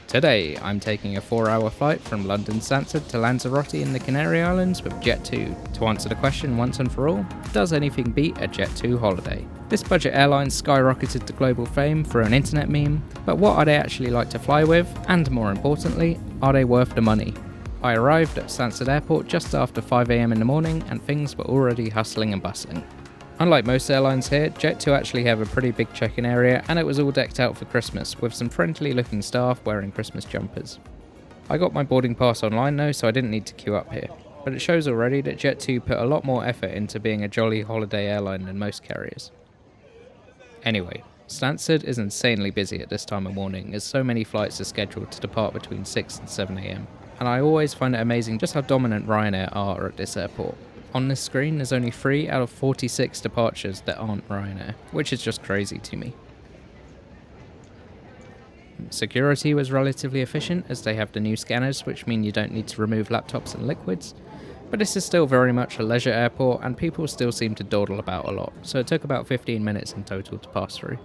Today, I'm taking a 4-hour flight from London Stansted to Lanzarote in the Canary Islands with Jet2 to answer the question once and for all, does anything beat a Jet2 holiday? This budget airline skyrocketed to global fame for an internet meme, but what are they actually like to fly with? And more importantly, are they worth the money? I arrived at Stansted Airport just after 5 AM in the morning and things were already hustling and bustling. Unlike most airlines here, Jet2 actually have a pretty big check-in area and it was all decked out for Christmas with some friendly looking staff wearing Christmas jumpers. I got my boarding pass online though, so I didn't need to queue up here, but it shows already that Jet2 put a lot more effort into being a jolly holiday airline than most carriers. Anyway, Stansted is insanely busy at this time of morning as so many flights are scheduled to depart between 6 and 7 AM, and I always find it amazing just how dominant Ryanair are at this airport. On this screen, there's only 3 out of 46 departures that aren't Ryanair, which is just crazy to me. Security was relatively efficient as they have the new scanners, which mean you don't need to remove laptops and liquids, but this is still very much a leisure airport and people still seem to dawdle about a lot, so it took about 15 minutes in total to pass through.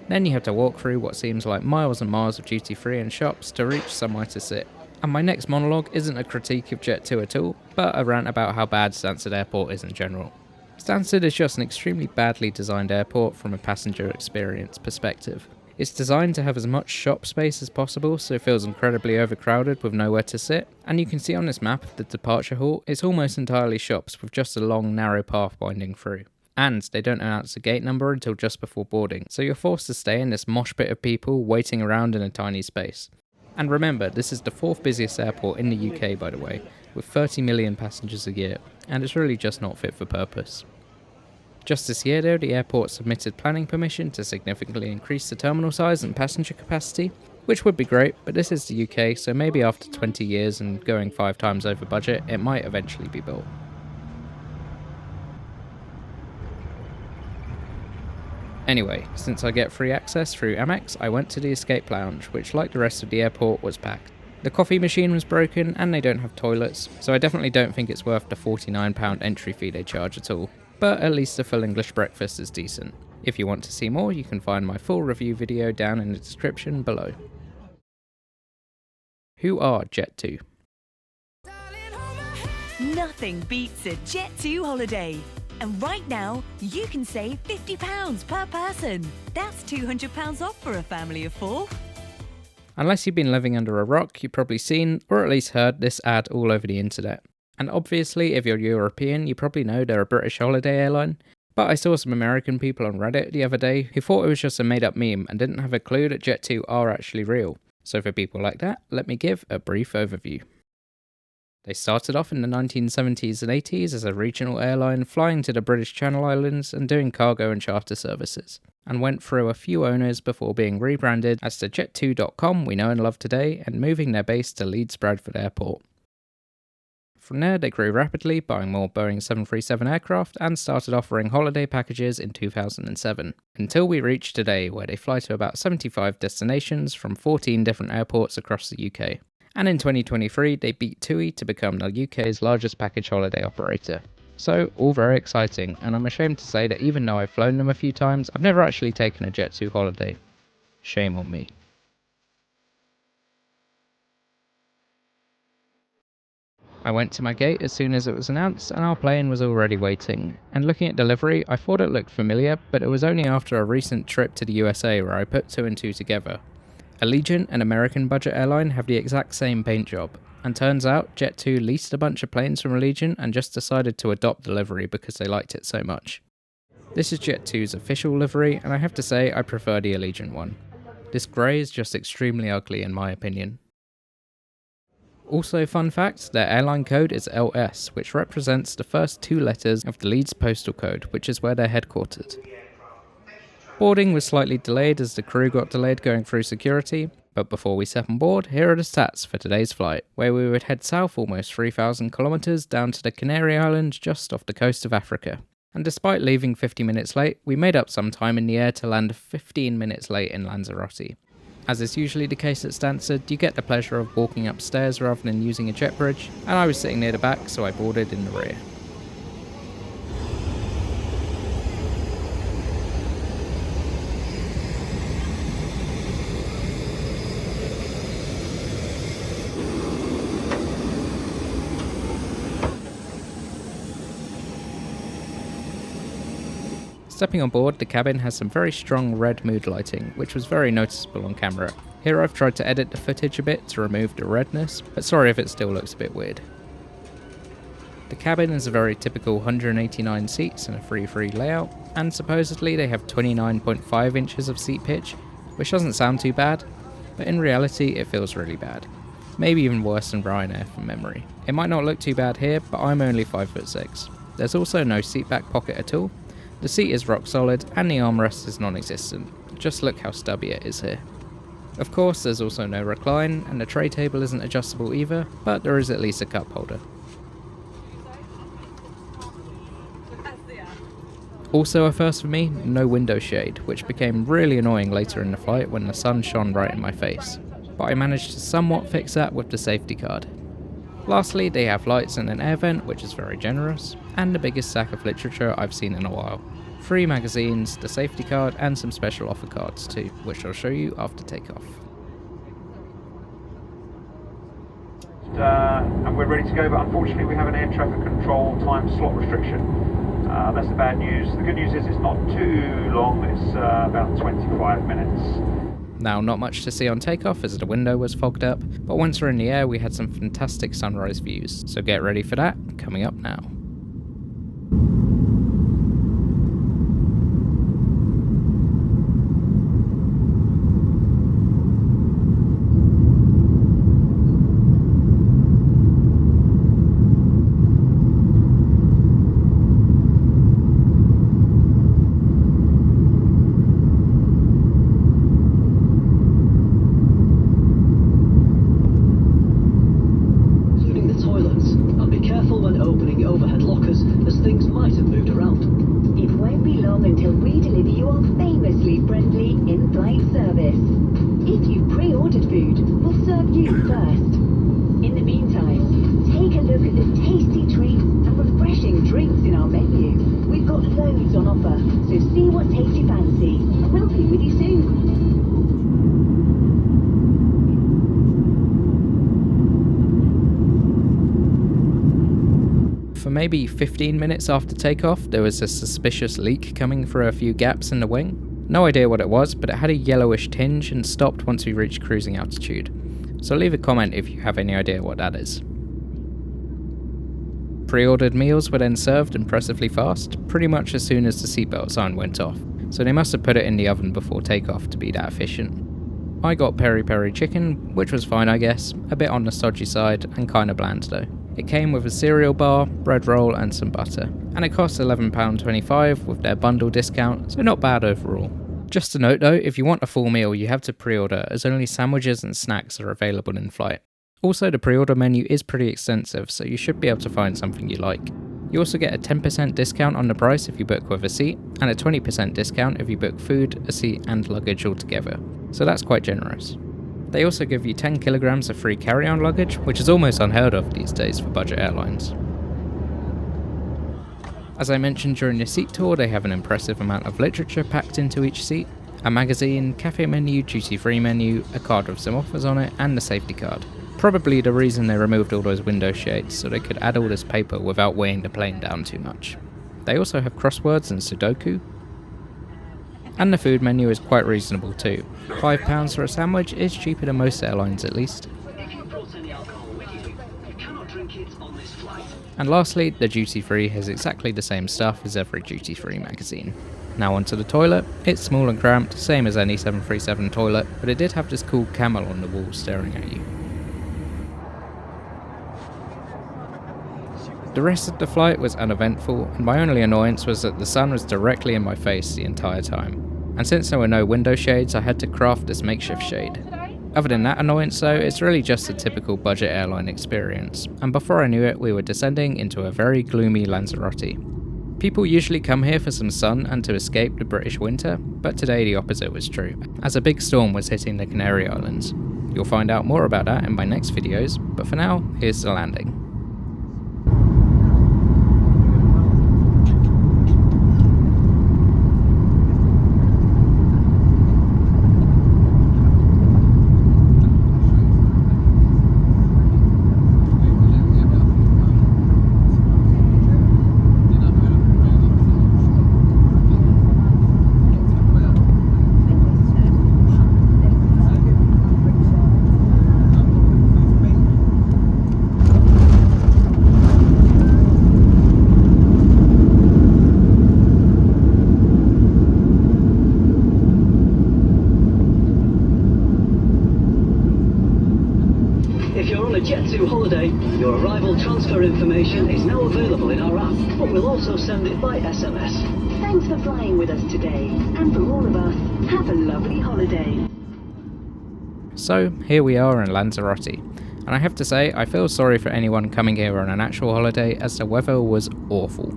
Then you have to walk through what seems like miles and miles of duty-free and shops to reach somewhere to sit. And my next monologue isn't a critique of Jet2 at all, but a rant about how bad Stansted Airport is in general. Stansted is just an extremely badly designed airport from a passenger experience perspective. It's designed to have as much shop space as possible, so it feels incredibly overcrowded with nowhere to sit, and you can see on this map of the departure hall, it's almost entirely shops with just a long narrow path winding through. And they don't announce the gate number until just before boarding, so you're forced to stay in this mosh pit of people waiting around in a tiny space. And remember, this is the 4th busiest airport in the UK by the way, with 30 million passengers a year, and it's really just not fit for purpose. Just this year though, the airport submitted planning permission to significantly increase the terminal size and passenger capacity, which would be great, but this is the UK, so maybe after 20 years and going 5 times over budget, it might eventually be built. Anyway, since I get free access through Amex, I went to the Escape Lounge, which like the rest of the airport was packed. The coffee machine was broken and they don't have toilets, so I definitely don't think it's worth the £49 entry fee they charge at all. But at least the full English breakfast is decent. If you want to see more, you can find my full review video down in the description below. Who are Jet2? Nothing beats a Jet2 holiday. And right now, you can save £50 per person. That's £200 off for a family of 4. Unless you've been living under a rock, you've probably seen, or at least heard, this ad all over the internet. And obviously, if you're European, you probably know they're a British holiday airline. But I saw some American people on Reddit the other day who thought it was just a made-up meme and didn't have a clue that Jet2 are actually real. So for people like that, let me give a brief overview. They started off in the 1970s and 80s as a regional airline flying to the British Channel Islands and doing cargo and charter services, and went through a few owners before being rebranded as the Jet2.com we know and love today and moving their base to Leeds Bradford Airport. From there they grew rapidly, buying more Boeing 737 aircraft and started offering holiday packages in 2007, until we reach today where they fly to about 75 destinations from 14 different airports across the UK. And in 2023, they beat TUI to become the UK's largest package holiday operator. So, all very exciting, and I'm ashamed to say that even though I've flown them a few times, I've never actually taken a Jet2 holiday. Shame on me. I went to my gate as soon as it was announced, and our plane was already waiting. And looking at delivery, I thought it looked familiar, but it was only after a recent trip to the USA where I put 2 and 2 together. Allegiant, an American budget airline, have the exact same paint job, and turns out Jet2 leased a bunch of planes from Allegiant and just decided to adopt the livery because they liked it so much. This is Jet2's official livery, and I have to say I prefer the Allegiant one. This grey is just extremely ugly in my opinion. Also fun fact, their airline code is LS, which represents the first 2 letters of the Leeds postal code, which is where they're headquartered. Boarding was slightly delayed as the crew got delayed going through security, but before we step on board, here are the stats for today's flight, where we would head south almost 3,000 kilometers down to the Canary Islands just off the coast of Africa. And despite leaving 50 minutes late, we made up some time in the air to land 15 minutes late in Lanzarote. As is usually the case at Stansted, you get the pleasure of walking upstairs rather than using a jet bridge, and I was sitting near the back so I boarded in the rear. Stepping on board, the cabin has some very strong red mood lighting, which was very noticeable on camera. Here I've tried to edit the footage a bit to remove the redness, but sorry if it still looks a bit weird. The cabin is a very typical 189 seats in a free layout, and supposedly they have 29.5 inches of seat pitch, which doesn't sound too bad, but in reality it feels really bad. Maybe even worse than Ryanair from memory. It might not look too bad here, but I'm only 5'6". There's also no seat back pocket at all. The seat is rock solid and the armrest is non-existent. Just look how stubby it is here. Of course there's also no recline, and the tray table isn't adjustable either, but there is at least a cup holder. Also a first for me, no window shade, which became really annoying later in the flight when the sun shone right in my face. But I managed to somewhat fix that with the safety card. Lastly, they have lights and an air vent, which is very generous, and the biggest stack of literature I've seen in a while. 3 magazines, the safety card, and some special offer cards too, which I'll show you after takeoff. And we're ready to go, but unfortunately we have an air traffic control time slot restriction. That's the bad news. The good news is it's not too long, it's about 25 minutes. Now, not much to see on takeoff as the window was fogged up, but once we're in the air we had some fantastic sunrise views, so get ready for that, coming up now. For maybe 15 minutes after takeoff, there was a suspicious leak coming through a few gaps in the wing. No idea what it was, but it had a yellowish tinge and stopped once we reached cruising altitude. So leave a comment if you have any idea what that is. Pre-ordered meals were then served impressively fast, pretty much as soon as the seatbelt sign went off, so they must have put it in the oven before takeoff to be that efficient. I got peri-peri chicken, which was fine I guess, a bit on the stodgy side and kinda bland though. It came with a cereal bar, bread roll and some butter, and it cost £11.25 with their bundle discount, so not bad overall. Just a note though, if you want a full meal you have to pre-order as only sandwiches and snacks are available in flight. Also the pre-order menu is pretty extensive, so you should be able to find something you like. You also get a 10% discount on the price if you book with a seat, and a 20% discount if you book food, a seat and luggage altogether, so that's quite generous. They also give you 10 kilograms of free carry-on luggage, which is almost unheard of these days for budget airlines. As I mentioned during the seat tour, they have an impressive amount of literature packed into each seat, a magazine, cafe menu, duty-free menu, a card with some offers on it, and the safety card. Probably the reason they removed all those window shades, so they could add all this paper without weighing the plane down too much. They also have crosswords and Sudoku, and the food menu is quite reasonable too. £5 for a sandwich is cheaper than most airlines at least. And lastly, the duty-free has exactly the same stuff as every duty-free magazine. Now onto the toilet. It's small and cramped, same as any 737 toilet, but it did have this cool camel on the wall staring at you. The rest of the flight was uneventful, and my only annoyance was that the sun was directly in my face the entire time. And since there were no window shades, I had to craft this makeshift shade. Other than that annoyance though, it's really just a typical budget airline experience, and before I knew it, we were descending into a very gloomy Lanzarote. People usually come here for some sun and to escape the British winter, but today the opposite was true, as a big storm was hitting the Canary Islands. You'll find out more about that in my next videos, but for now, here's the landing. you're on a Jet2 holiday, your arrival transfer information is now available in our app, but we'll also send it by SMS. Thanks for flying with us today, and from all of us, have a lovely holiday. So here we are in Lanzarote, and I have to say I feel sorry for anyone coming here on an actual holiday as the weather was awful.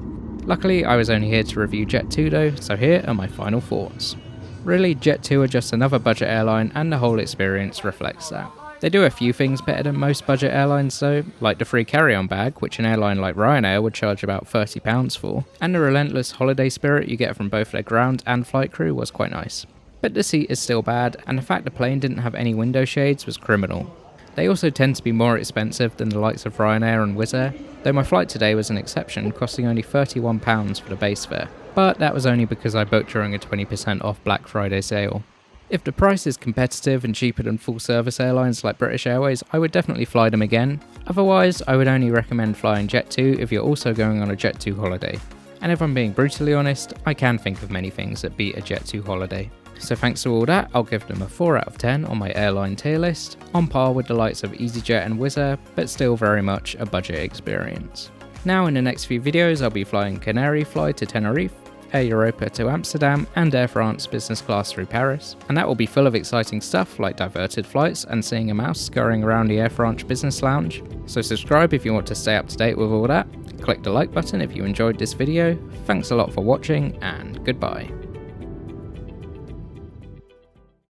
Luckily I was only here to review Jet2 though, so here are my final thoughts. Really, Jet2 are just another budget airline and the whole experience reflects that. They do a few things better than most budget airlines though, like the free carry-on bag, which an airline like Ryanair would charge about £30 for, and the relentless holiday spirit you get from both their ground and flight crew was quite nice. But the seat is still bad, and the fact the plane didn't have any window shades was criminal. They also tend to be more expensive than the likes of Ryanair and Wizz Air, though my flight today was an exception, costing only £31 for the base fare. But that was only because I booked during a 20% off Black Friday sale. If the price is competitive and cheaper than full service airlines like British Airways, I would definitely fly them again. Otherwise, I would only recommend flying Jet2 if you're also going on a Jet2 holiday. And if I'm being brutally honest, I can think of many things that beat a Jet2 holiday. So thanks to all that, I'll give them a 4 out of 10 on my airline tier list, on par with the likes of EasyJet and Wizz Air, but still very much a budget experience. Now in the next few videos I'll be flying Canary Fly to Tenerife, Air Europa to Amsterdam, and Air France business class through Paris, and that will be full of exciting stuff like diverted flights and seeing a mouse scurrying around the Air France business lounge. So subscribe if you want to stay up to date with all that, click the like button if you enjoyed this video, thanks a lot for watching, and goodbye.